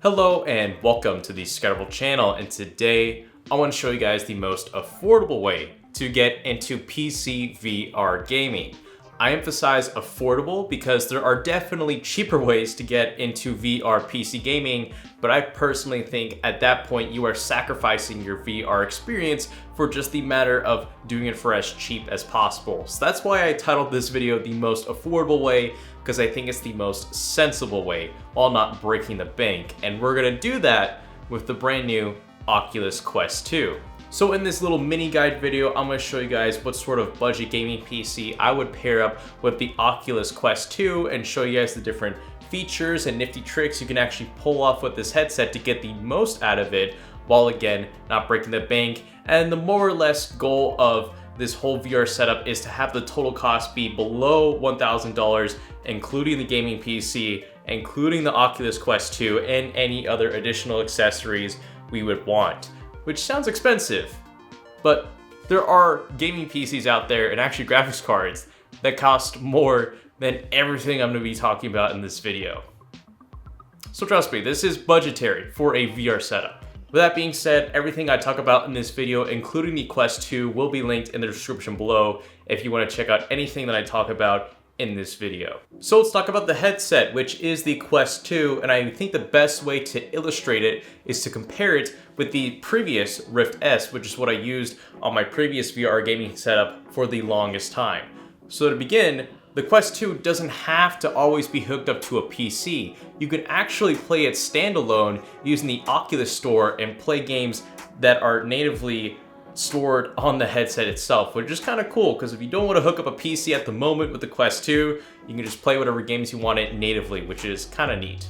Hello and welcome to the Scatterable channel, and today I want to show you guys the most affordable way to get into PC VR gaming. I emphasize affordable because there are definitely cheaper ways to get into VR PC gaming, but I personally think at that point you are sacrificing your VR experience for just the matter of doing it for as cheap as possible. So that's why I titled this video the most affordable way, because I think it's the most sensible way while not breaking the bank. And we're gonna do that with the brand new Oculus Quest 2. So in this little mini guide video, I'm going to show you guys what sort of budget gaming PC I would pair up with the Oculus Quest 2 and show you guys the different features and nifty tricks you can actually pull off with this headset to get the most out of it while again not breaking the bank. And the more or less goal of this whole VR setup is to have the total cost be below $1,000, including the gaming PC, including the Oculus Quest 2, and any other additional accessories we would want. Which sounds expensive, but there are gaming PCs out there and actually graphics cards that cost more than everything I'm going to be talking about in this video. So trust me, this is budgetary for a VR setup. With that being said, everything I talk about in this video, including the Quest 2, will be linked in the description below if you want to check out anything that I talk about in this video. So let's talk about the headset, which is the Quest 2, and I think the best way to illustrate it is to compare it with the previous Rift S, which is what I used on my previous VR gaming setup for the longest time. So to begin, the Quest 2 doesn't have to always be hooked up to a PC. You can actually play it standalone using the Oculus Store and play games that are natively stored on the headset itself, which is kind of cool because if you don't want to hook up a PC at the moment with the Quest 2, you can just play whatever games you want it natively, which is kind of neat.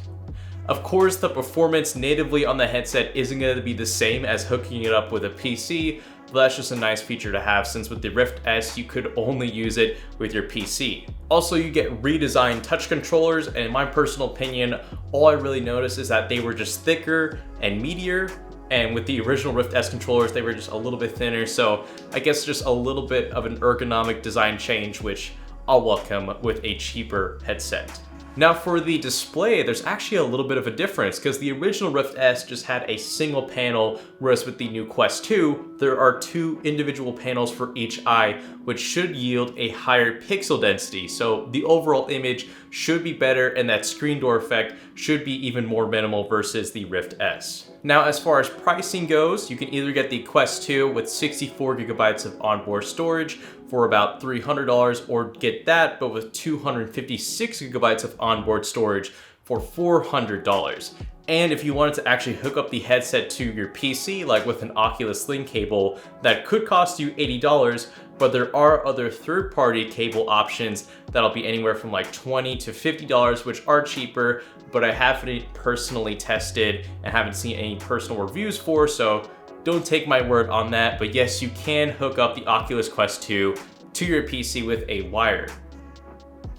Of course, the performance natively on the headset isn't going to be the same as hooking it up with a PC, but that's just a nice feature to have since with the Rift S you could only use it with your PC. Also, you get redesigned touch controllers, and in my personal opinion, all I really noticed is that they were just thicker and meatier. And with the original Rift S controllers, they were just a little bit thinner. So I guess just a little bit of an ergonomic design change, which I'll welcome with a cheaper headset. Now for the display, there's actually a little bit of a difference because the original Rift S just had a single panel, whereas with the new Quest 2, there are two individual panels for each eye, which should yield a higher pixel density. So the overall image should be better and that screen door effect should be even more minimal versus the Rift S. Now, as far as pricing goes, you can either get the Quest 2 with 64 gigabytes of onboard storage for about $300, or get that but with 256 gigabytes of onboard storage for $400. And if you wanted to actually hook up the headset to your PC, like with an Oculus Link cable, that could cost you $80, but there are other third-party cable options that'll be anywhere from like $20 to $50, which are cheaper, but I haven't personally tested and haven't seen any personal reviews for, so don't take my word on that. But yes, you can hook up the Oculus Quest 2 to your PC with a wire.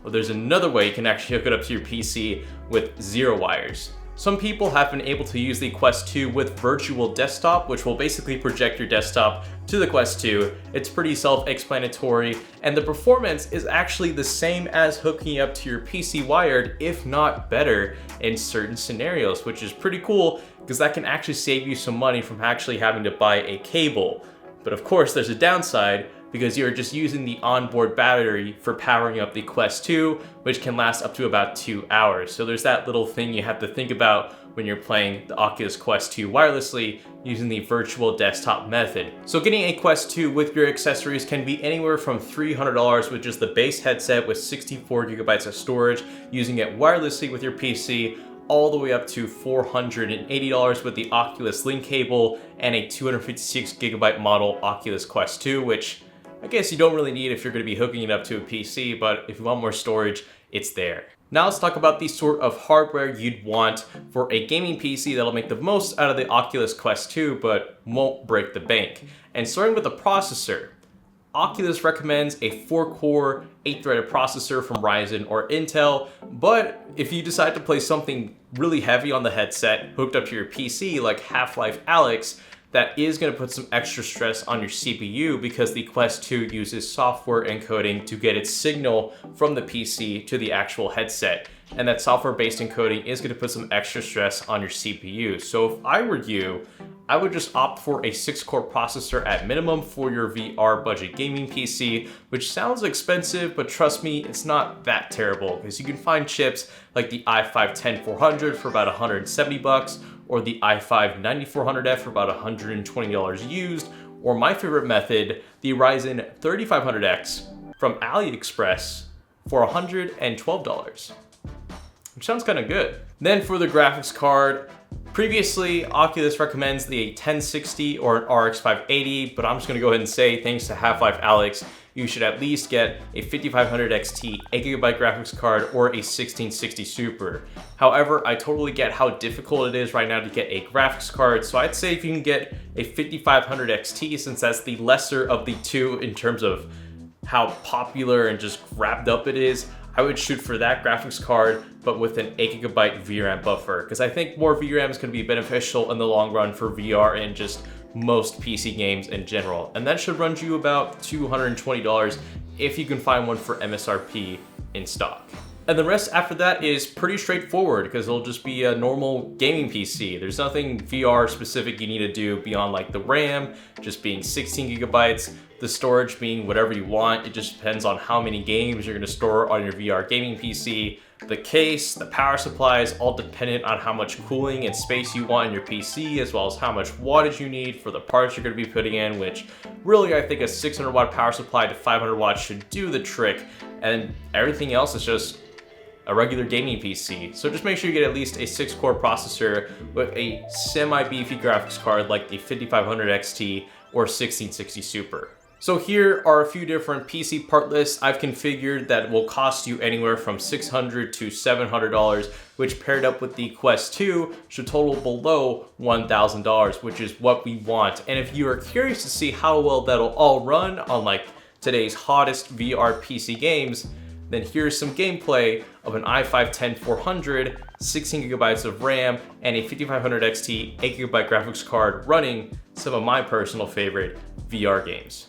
Well, there's another way you can actually hook it up to your PC with 0 wires. Some people have been able to use the Quest 2 with virtual desktop, which will basically project your desktop to the Quest 2. It's pretty self-explanatory, and the performance is actually the same as hooking up to your PC wired, if not better in certain scenarios, which is pretty cool because that can actually save you some money from actually having to buy a cable. But of course, there's a downside, because you're just using the onboard battery for powering up the Quest 2, which can last up to about 2 hours. So there's that little thing you have to think about when you're playing the Oculus Quest 2 wirelessly using the virtual desktop method. So getting a Quest 2 with your accessories can be anywhere from $300 with just the base headset with 64 gigabytes of storage, using it wirelessly with your PC, all the way up to $480 with the Oculus Link cable and a 256 gigabyte model Oculus Quest 2, which I guess you don't really need if you're going to be hooking it up to a PC, but if you want more storage, it's there. Now let's talk about the sort of hardware you'd want for a gaming PC that'll make the most out of the Oculus Quest 2, but won't break the bank. And starting with the processor, Oculus recommends a 4-core, 8-threaded processor from Ryzen or Intel, but if you decide to play something really heavy on the headset hooked up to your PC like Half-Life Alyx, that is going to put some extra stress on your CPU because the Quest 2 uses software encoding to get its signal from the PC to the actual headset. and that software-based encoding is going to put some extra stress on your CPU. So if I were you, I would just opt for a 6-core processor at minimum for your VR budget gaming PC, which sounds expensive, but trust me, it's not that terrible, because you can find chips like the i5-10400 for about $170, or the i5-9400F for about $120 used, or my favorite method, the Ryzen 3500X from AliExpress for $112, which sounds kind of good. Then for the graphics card, previously Oculus recommends the 1060 or an RX 580, but I'm just gonna go ahead and say, thanks to Half-Life Alyx, you should at least get a 5500 XT 8GB graphics card or a 1660 Super. However, I totally get how difficult it is right now to get a graphics card, so I'd say if you can get a 5500 XT, since that's the lesser of the two in terms of how popular and just wrapped up it is, I would shoot for that graphics card, but with an 8GB VRAM buffer, because I think more VRAM is going to be beneficial in the long run for VR and just most PC games in general. And that should run you about $220 if you can find one for MSRP in stock. And the rest after that is pretty straightforward, because it'll just be a normal gaming PC. There's nothing VR specific you need to do beyond like the RAM just being 16GB, the storage being whatever you want. It just depends on how many games you're going to store on your VR gaming PC. The case, the power supply is all dependent on how much cooling and space you want in your PC, as well as how much wattage you need for the parts you're going to be putting in, which really I think a 600 watt power supply to 500 watts should do the trick, and everything else is just a regular gaming PC. So just make sure you get at least a 6-core processor with a semi-beefy graphics card like the 5500 XT or 1660 Super. So here are a few different PC part lists I've configured that will cost you anywhere from $600 to $700, which paired up with the Quest 2 should total below $1,000, which is what we want. And if you are curious to see how well that'll all run on like today's hottest VR PC games, then here's some gameplay of an i5-10400, 16GB of RAM, and a 5500 XT 8GB graphics card running some of my personal favorite VR games.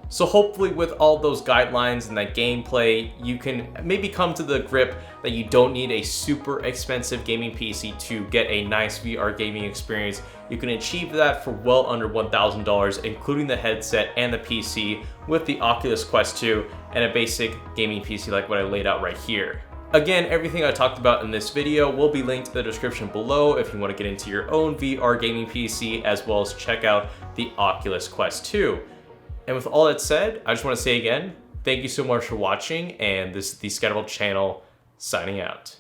So hopefully with all those guidelines and that gameplay, you can maybe come to the grip that you don't need a super expensive gaming PC to get a nice VR gaming experience. You can achieve that for well under $1,000, including the headset and the PC with the Oculus Quest 2 and a basic gaming PC like what I laid out right here. Again, everything I talked about in this video will be linked in the description below if you want to get into your own VR gaming PC, as well as check out the Oculus Quest 2. And with all that said, I just want to say again, thank you so much for watching, and this is the Scatterable channel signing out.